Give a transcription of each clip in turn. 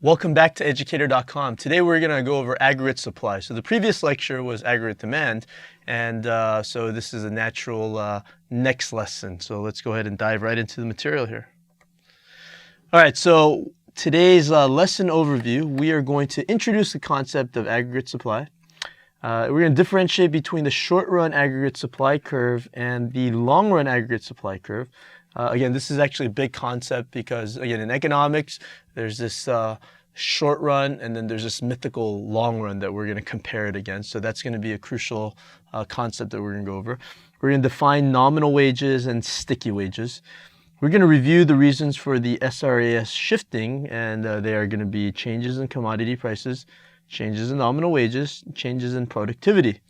Welcome back to educator.com. Today we're going to go over aggregate supply. So the previous lecture was aggregate demand, and so this is a natural next lesson. So let's go ahead and dive right into the material here. All right, so today's lesson overview, we are going to introduce the concept of aggregate supply. We're going to differentiate between the short-run aggregate supply curve and the long-run aggregate supply curve. Again, this is actually a big concept because, again, in economics, there's this short run and then there's this mythical long run that we're going to compare it against. So that's going to be a crucial concept that we're going to go over. We're going to define nominal wages and sticky wages. We're going to review the reasons for the SRAS shifting, and they are going to be changes in commodity prices, changes in nominal wages, changes in productivity.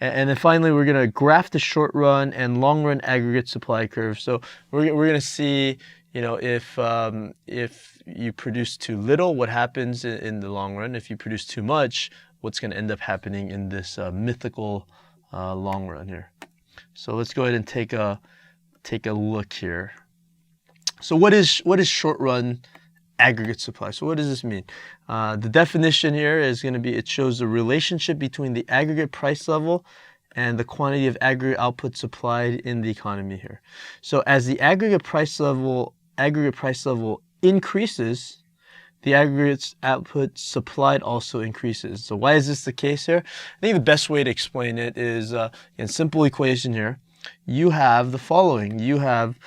And then finally, we're going to graph the short run and long run aggregate supply curve. So we're going to see, you know, if you produce too little, what happens in the long run. If you produce too much, what's going to end up happening in this mythical long run here. So let's go ahead and take a look here. So what is short run aggregate supply? So what does this mean? The definition here is going to be, it shows the relationship between the aggregate price level and the quantity of aggregate output supplied in the economy here. So as the aggregate price level increases, the aggregate output supplied also increases. So why is this the case here? I think the best way to explain it is in simple equation here. You have the following. You have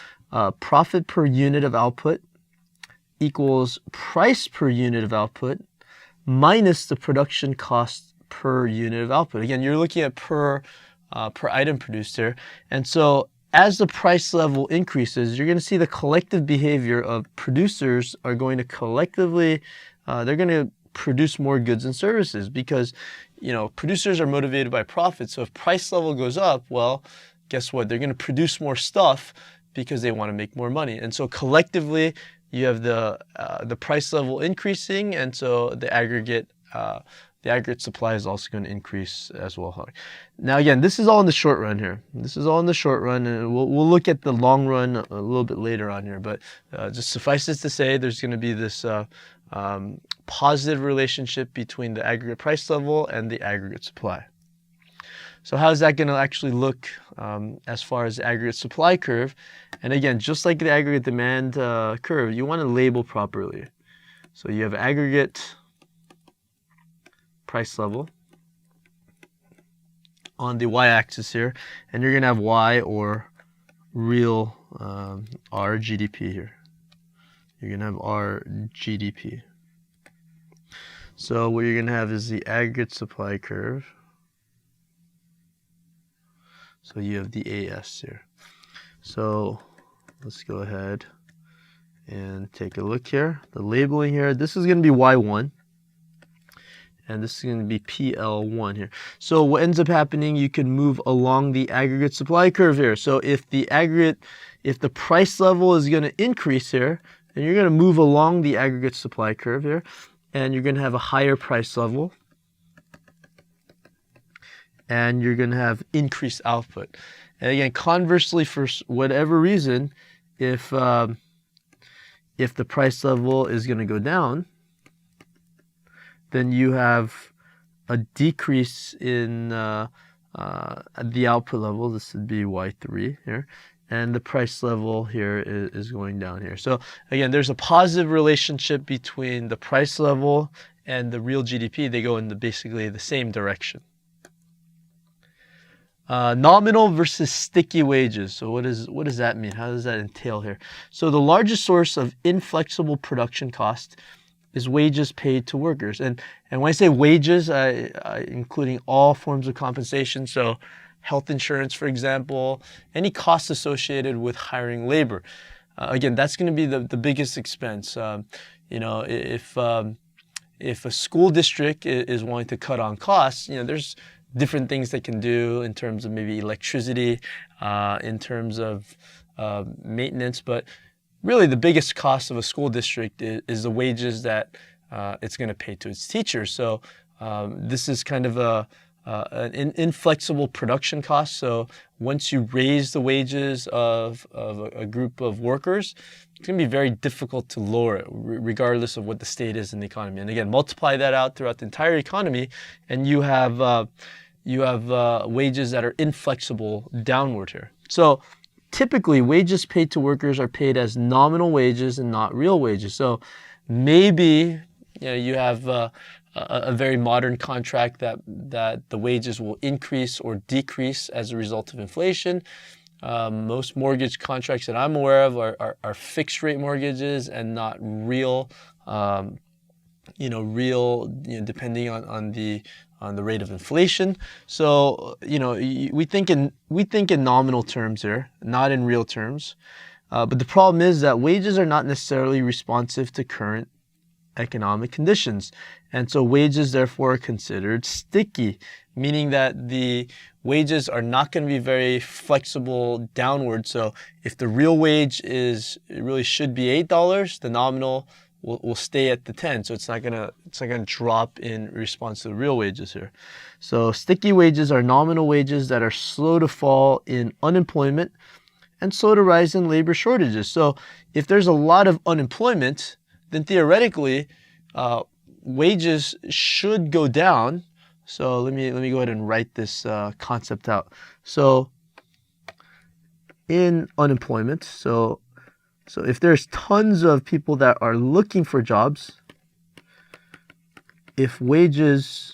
profit per unit of output equals price per unit of output minus the production cost per unit of output. Again, you're looking at per item produced here. And so as the price level increases, you're going to see the collective behavior of producers are going to collectively, they're going to produce more goods and services because, you know, producers are motivated by profit. So if price level goes up, well, guess what? They're going to produce more stuff because they want to make more money. And so collectively, you have the price level increasing, and so the aggregate supply is also going to increase as well. Now again, this is all in the short run here. This is all in the short run, and we'll look at the long run a little bit later on here. But just suffice it to say, there's going to be this positive relationship between the aggregate price level and the aggregate supply. So how is that going to actually look as far as the aggregate supply curve? And again, just like the aggregate demand curve, you want to label properly. So you have aggregate price level on the y-axis here, and you're going to have y or real R GDP here. You're going to have R GDP. So what you're going to have is the aggregate supply curve. So you have the AS here. So let's go ahead and take a look here. The labeling here, this is going to be Y1. And this is going to be PL1 here. So what ends up happening, you can move along the aggregate supply curve here. So if the price level is going to increase here, then you're going to move along the aggregate supply curve here. And you're going to have a higher price level. And you're going to have increased output. And again, conversely, for whatever reason, if the price level is going to go down, then you have a decrease in the output level. This would be Y3 here. And the price level here is going down here. So again, there's a positive relationship between the price level and the real GDP. They go in basically the same direction. Nominal versus sticky wages. So what does that mean? How does that entail here? So the largest source of inflexible production cost is wages paid to workers. And when I say wages, including all forms of compensation, so health insurance, for example, any costs associated with hiring labor. Again, that's going to be the biggest expense. You know, if a school district is wanting to cut on costs, you know, there's different things they can do in terms of maybe electricity, in terms of maintenance, but really the biggest cost of a school district is the wages that it's going to pay to its teachers. So this is kind of an inflexible production cost. So once you raise the wages of a group of workers, it's going to be very difficult to lower it, regardless of what the state is in the economy. And again, multiply that out throughout the entire economy, and you have wages that are inflexible downward here. So typically, wages paid to workers are paid as nominal wages and not real wages. So maybe you have a very modern contract that the wages will increase or decrease as a result of inflation. Most mortgage contracts that I'm aware of are fixed rate mortgages and not real, depending on the rate of inflation. So we think in nominal terms here, not in real terms. But the problem is that wages are not necessarily responsive to current economic conditions. And so wages therefore are considered sticky, meaning that the wages are not going to be very flexible downward. So if the real wage really should be $8, the nominal will stay at the 10. So it's not gonna drop in response to the real wages here. So sticky wages are nominal wages that are slow to fall in unemployment and slow to rise in labor shortages. So if there's a lot of unemployment, then theoretically, wages should go down. So let me go ahead and write this concept out. So in unemployment, so if there's tons of people that are looking for jobs, if wages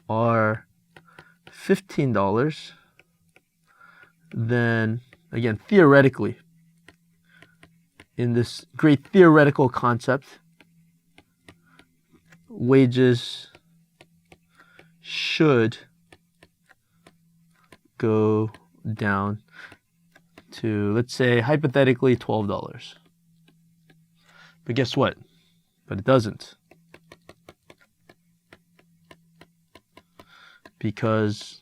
are $15, then again, theoretically, in this great theoretical concept, wages should go down to, let's say, hypothetically $12. But guess what? But it doesn't. Because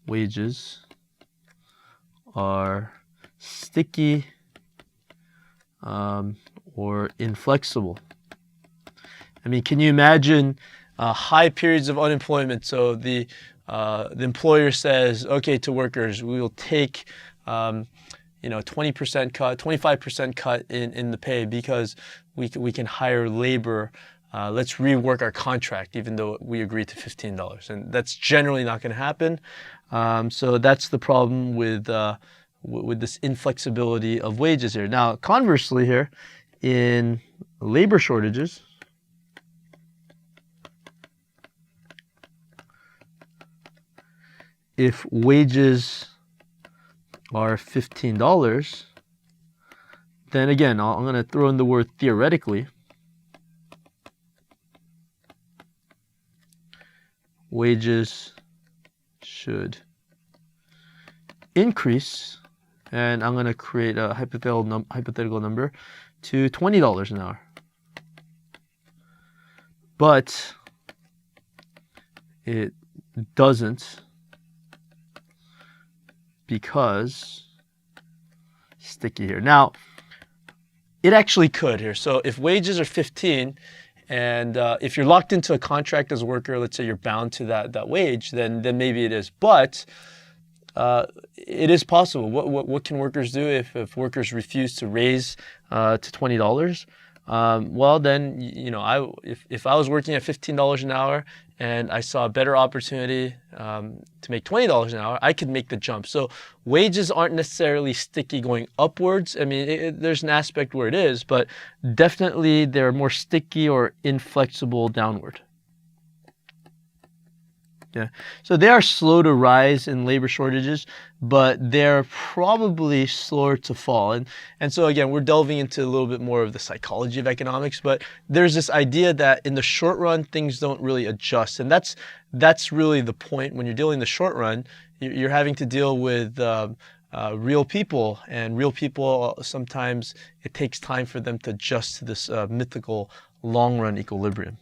wages are sticky or inflexible. I mean, can you imagine high periods of unemployment? So the employer says, okay, to workers, we will take 20% cut, 25% cut in the pay because we can hire labor. Let's rework our contract, even though we agreed to $15. And that's generally not going to happen. So that's the problem with this inflexibility of wages here. Now, conversely here, in labor shortages, if wages are $15, then again, I'm going to throw in the word theoretically. Wages should increase, and I'm going to create a hypothetical number to $20 an hour. But it doesn't, because sticky here. Now, it actually could here. So if wages are 15, and if you're locked into a contract as a worker, let's say you're bound to that wage, then maybe it is. But it is possible. What can workers do if workers refuse to raise to $20? Well, then, if I was working at $15 an hour and I saw a better opportunity to make $20 an hour, I could make the jump. So wages aren't necessarily sticky going upwards. I mean, there's an aspect where it is, but definitely they're more sticky or inflexible downward. Yeah. So they are slow to rise in labor shortages, but they're probably slower to fall. And so again, we're delving into a little bit more of the psychology of economics, but there's this idea that in the short run, things don't really adjust. And that's really the point. When you're dealing in the short run, you're having to deal with real people, and real people, sometimes it takes time for them to adjust to this mythical long run equilibrium.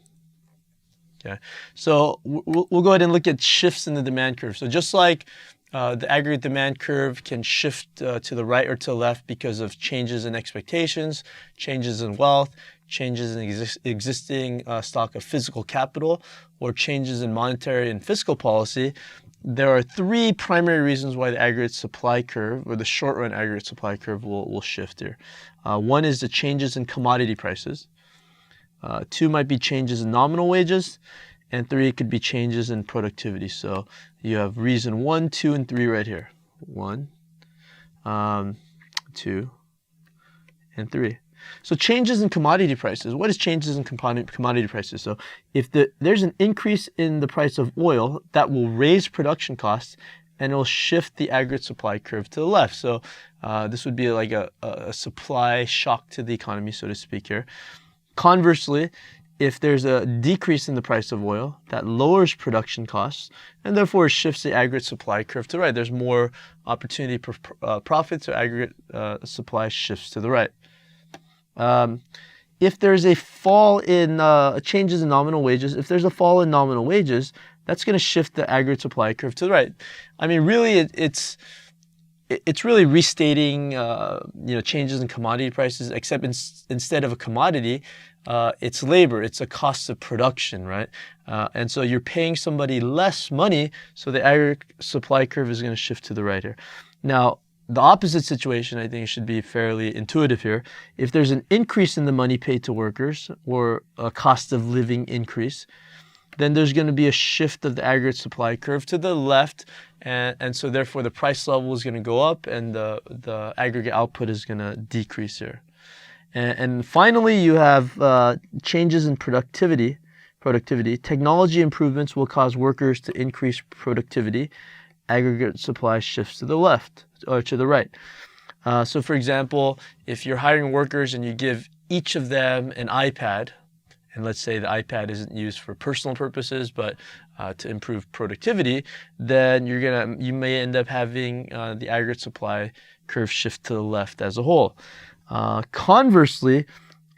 Okay. So we'll go ahead and look at shifts in the demand curve. So just like the aggregate demand curve can shift to the right or to the left because of changes in expectations, changes in wealth, changes in existing stock of physical capital, or changes in monetary and fiscal policy, there are three primary reasons why the aggregate supply curve, or the short run aggregate supply curve, will shift here. One is the changes in commodity prices. Two might be changes in nominal wages, and three could be changes in productivity. So you have reason 1, 2, and 3 right here. 1, 2, and 3. So changes in commodity prices. What is changes in commodity prices? So if there's an increase in the price of oil, that will raise production costs and it will shift the aggregate supply curve to the left. So this would be like a supply shock to the economy, so to speak here. Conversely, if there's a decrease in the price of oil, that lowers production costs and therefore shifts the aggregate supply curve to the right. There's more opportunity for profit, so aggregate supply shifts to the right. If there's a fall in changes in nominal wages, if there's a fall in nominal wages, that's going to shift the aggregate supply curve to the right. I mean, really, it's really restating changes in commodity prices, except instead of a commodity, it's labor. It's a cost of production, right? And so you're paying somebody less money, so the aggregate supply curve is going to shift to the right here. Now, the opposite situation, I think, should be fairly intuitive here. If there's an increase in the money paid to workers or a cost of living increase, then there's going to be a shift of the aggregate supply curve to the left, and so therefore the price level is going to go up and the aggregate output is going to decrease here. And finally, you have changes in productivity. Technology improvements will cause workers to increase productivity. Aggregate supply shifts to the left or to the right. So for example, if you're hiring workers and you give each of them an iPad, and let's say the iPad isn't used for personal purposes, but to improve productivity, then you may end up having the aggregate supply curve shift to the left as a whole. Conversely,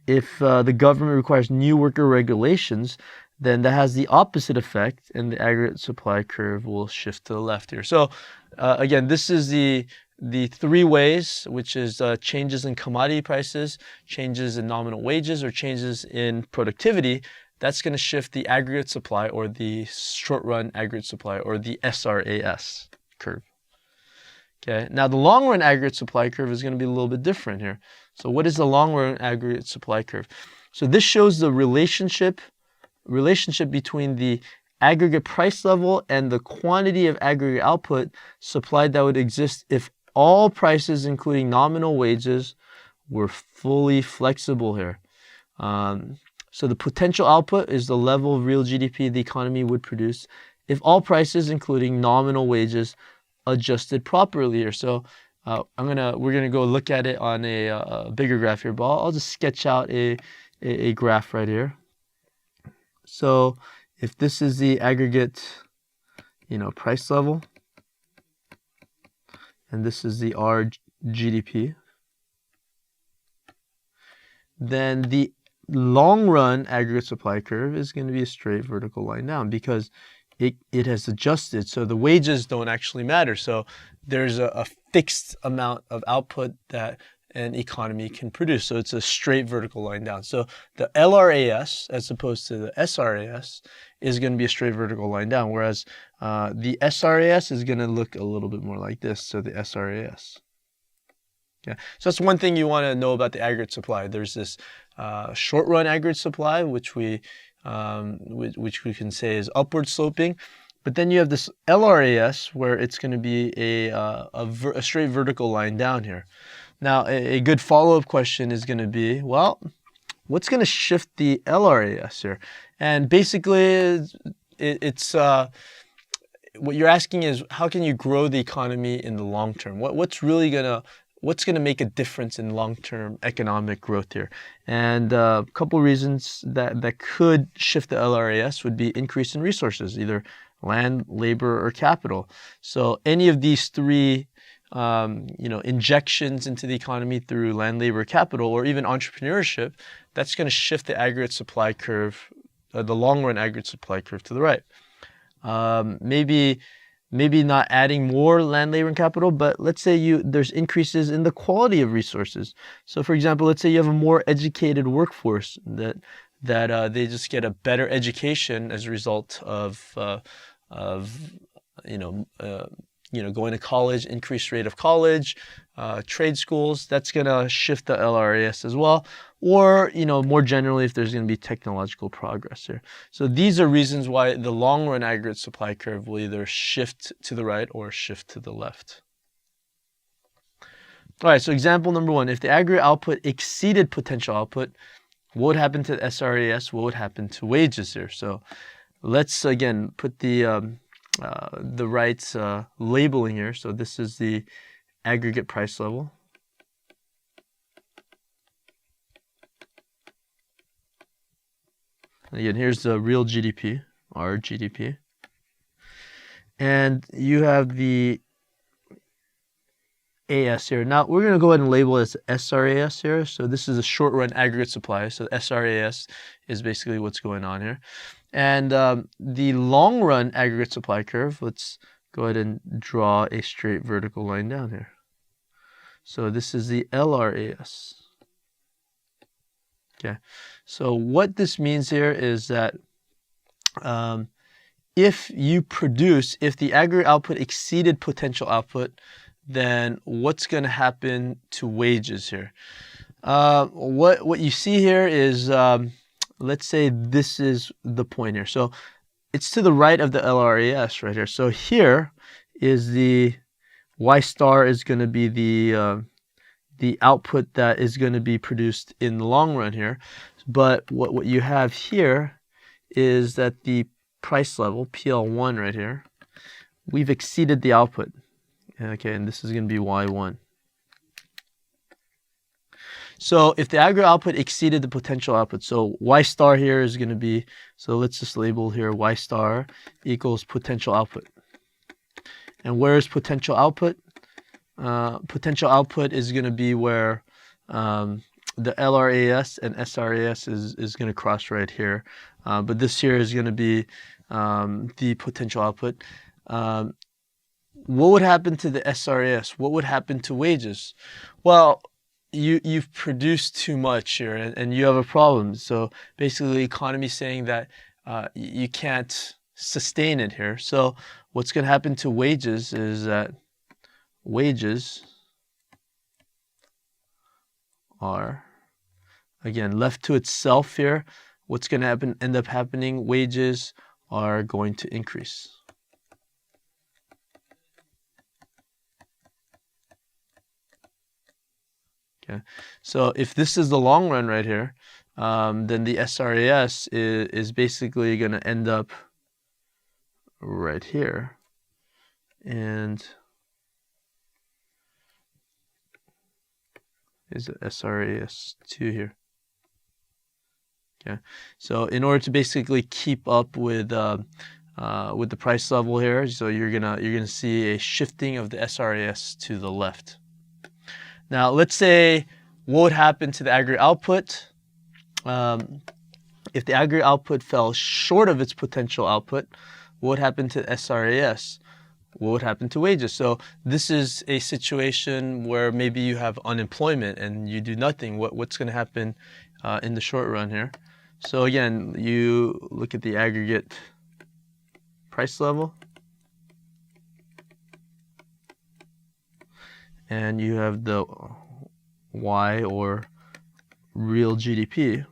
if the government requires new worker regulations, then that has the opposite effect, and the aggregate supply curve will shift to the left here. So again, this is the three ways, which is changes in commodity prices, changes in nominal wages, or changes in productivity. That's going to shift the aggregate supply, or the short-run aggregate supply, or the SRAS curve. Okay. Now the long-run aggregate supply curve is going to be a little bit different here. So what is the long-run aggregate supply curve? So this shows the relationship between the aggregate price level and the quantity of aggregate output supplied that would exist if all prices, including nominal wages, were fully flexible here. So the potential output is the level of real GDP the economy would produce if all prices, including nominal wages, adjusted properly here. So we're gonna go look at it on a bigger graph here, but I'll just sketch out a graph right here. So if this is the aggregate, price level, and this is the RGDP, then the long-run aggregate supply curve is going to be a straight vertical line down because it has adjusted. So the wages don't actually matter. So there's a fixed amount of output that an economy can produce. So it's a straight vertical line down. So the LRAS, as opposed to the SRAS, is going to be a straight vertical line down, whereas the SRAS is going to look a little bit more like this. So the SRAS. Yeah. So that's one thing you want to know about the aggregate supply. There's this short-run aggregate supply, which we can say is upward sloping. But then you have this LRAS, where it's going to be a straight vertical line down here. Now, a good follow-up question is going to be, well, what's going to shift the LRAS here? And basically, it's what you're asking is, how can you grow the economy in the long term? What's going to make a difference in long-term economic growth here? And a couple reasons that could shift the LRAS would be increase in resources, either land, labor, or capital. So any of these three injections into the economy through land, labor, capital, or even entrepreneurship, that's going to shift the aggregate supply curve, the long-run aggregate supply curve to the right. Maybe not adding more land, labor, and capital, but let's say there's increases in the quality of resources. So for example, let's say you have a more educated workforce that they just get a better education as a result of going to college, increased rate of college, trade schools, that's going to shift the LRAS as well. Or, more generally, if there's going to be technological progress here. So these are reasons why the long run aggregate supply curve will either shift to the right or shift to the left. All right, so example number 1, if the aggregate output exceeded potential output, what would happen to the SRAS? What would happen to wages here? So let's again put the right labeling here. So this is the aggregate price level. Again, here's the real GDP, our GDP. And you have the AS here. Now we're going to go ahead and label it as SRAS here. So this is a short run aggregate supply. So SRAS is basically what's going on here. And the long run aggregate supply curve, let's go ahead and draw a straight vertical line down here. So this is the LRAS. Okay, so what this means here is that if the aggregate output exceeded potential output, then what's going to happen to wages here? What you see here is, let's say this is the point here. So it's to the right of the LRAS right here. So here is the Y star is going to be the output that is going to be produced in the long run here. But what you have here is that the price level, PL1 right here, we've exceeded the output. Okay, and this is going to be Y1. So if the aggregate output exceeded the potential output, so Y star here is going to be, so let's just label here Y star equals potential output. And where is potential output? Potential output is going to be where the LRAS and SRAS is going to cross right here. But this here is going to be the potential output. What would happen to the SRAS? What would happen to wages? Well, you've produced too much here and you have a problem. So basically the economy is saying that you can't sustain it here. So what's going to happen to wages is that wages are, again, left to itself here. What's going to end up happening? Wages are going to increase. Okay, so if this is the long run right here, then the SRAS is basically going to end up right here, and is it SRAS2 here? Okay, so in order to basically keep up with the price level here, so you're gonna see a shifting of the SRAS to the left. Now, let's say what would happen to the aggregate output if the aggregate output fell short of its potential output. What would happen to SRAS? What would happen to wages? So this is a situation where maybe you have unemployment and you do nothing. What's going to happen in the short run here? So again, you look at the aggregate price level, and you have the Y or real GDP,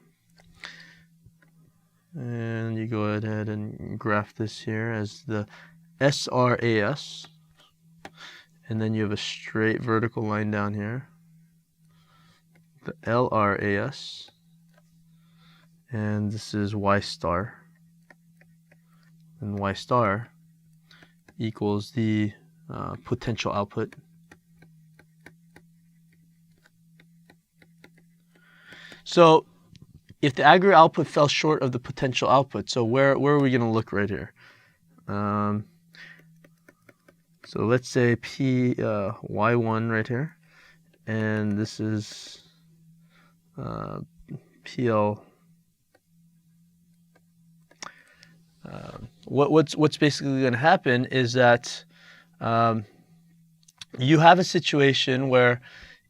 and you go ahead and graph this here as the SRAS, and then you have a straight vertical line down here, the LRAS, and this is Y star, and Y star equals the potential output. So if the aggregate output fell short of the potential output, so where are we going to look right here? So let's say Y1 right here, and this is PL. What's basically going to happen is that you have a situation where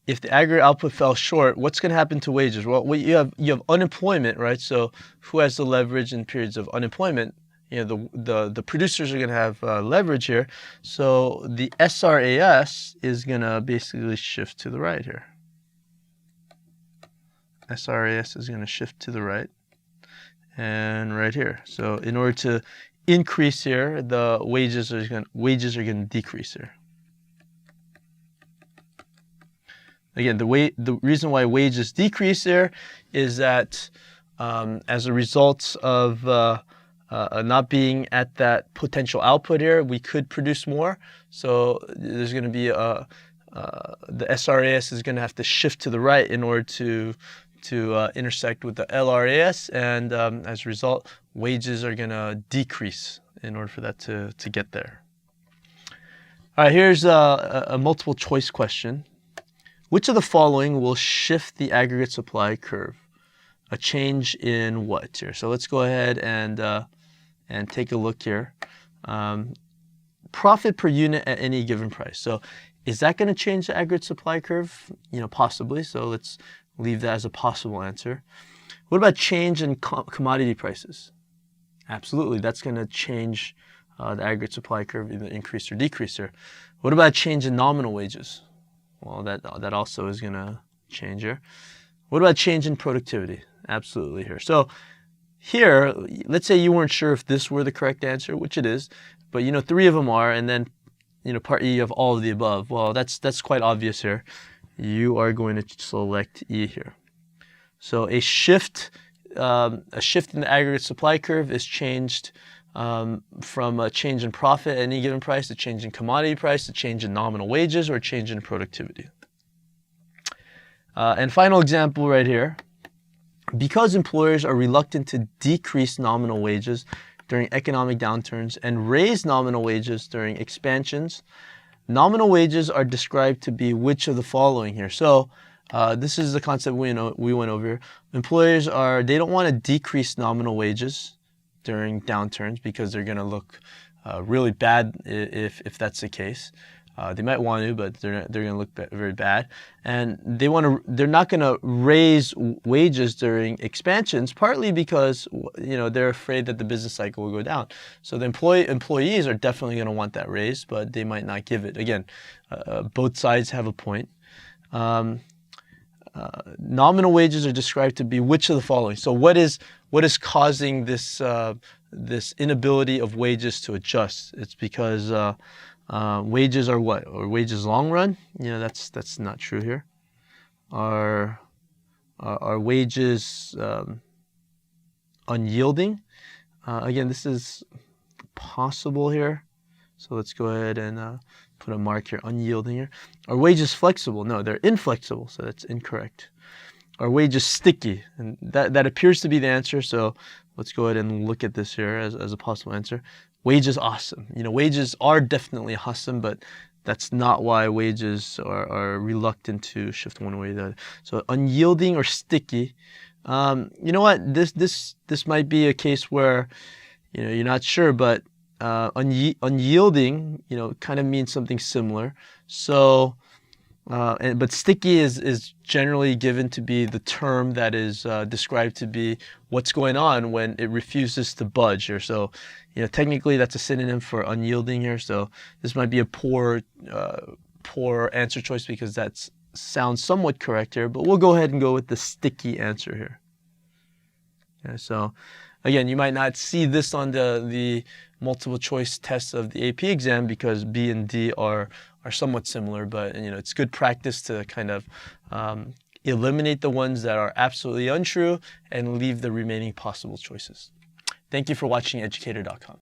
if the aggregate output fell short, what's going to happen to wages? Well, you have unemployment, right? So who has the leverage in periods of unemployment? the producers are going to have leverage here. So the SRAS is going to basically shift to the right here. SRAS is going to shift to the right and right here. So in order to increase here, the wages are going to decrease here. Again, the reason why wages decrease there is that as a result of not being at that potential output here, we could produce more. So there's going to be the SRAS is going to have to shift to the right in order to intersect with the LRAS, and as a result, wages are going to decrease in order for that to get there. All right, here's a multiple choice question. Which of the following will shift the aggregate supply curve? A change in what here? So let's go ahead and take a look here. Profit per unit at any given price. So is that going to change the aggregate supply curve? Possibly. So let's leave that as a possible answer. What about change in commodity prices? Absolutely, that's going to change the aggregate supply curve, either increase or decrease here. What about change in nominal wages? Well, that also is going to change here. What about change in productivity? Absolutely here. So here, let's say you weren't sure if this were the correct answer, which it is, but 3 of them are, and then part E, you have all of the above. Well, that's quite obvious here. You are going to select E here. So a shift in the aggregate supply curve is changed from a change in profit at any given price, a change in commodity price, a change in nominal wages, or a change in productivity. And final example right here. Because employers are reluctant to decrease nominal wages during economic downturns and raise nominal wages during expansions, nominal wages are described to be which of the following here. So this is the concept we went over here. Employers they don't want to decrease nominal wages during downturns because they're going to look really bad if that's the case. They might want to, but they're going to look very bad. And they're not going to raise wages during expansions, partly because they're afraid that the business cycle will go down. So the employees are definitely going to want that raise, but they might not give it. Again, both sides have a point. Nominal wages are described to be which of the following. So what is causing this inability of wages to adjust? It's because wages are what? Or wages long run? That's not true here. Are wages unyielding? Again, this is possible here. So let's go ahead and put a mark here, unyielding here. Are wages flexible? No, they're inflexible, so that's incorrect. Are wages sticky? And that appears to be the answer, so let's go ahead and look at this here as a possible answer. Wages awesome. Wages are definitely awesome, but that's not why wages are reluctant to shift one way or the other. So unyielding or sticky. You know what? This might be a case where you're not sure, but unyielding, kind of means something similar. So, but sticky is generally given to be the term that is described to be what's going on when it refuses to budge here. So, technically that's a synonym for unyielding here. So this might be a poor answer choice because that sounds somewhat correct here. But we'll go ahead and go with the sticky answer here. Okay, so again, you might not see this on the multiple choice tests of the AP exam because B and D are somewhat similar, but it's good practice to kind of eliminate the ones that are absolutely untrue and leave the remaining possible choices. Thank you for watching educator.com.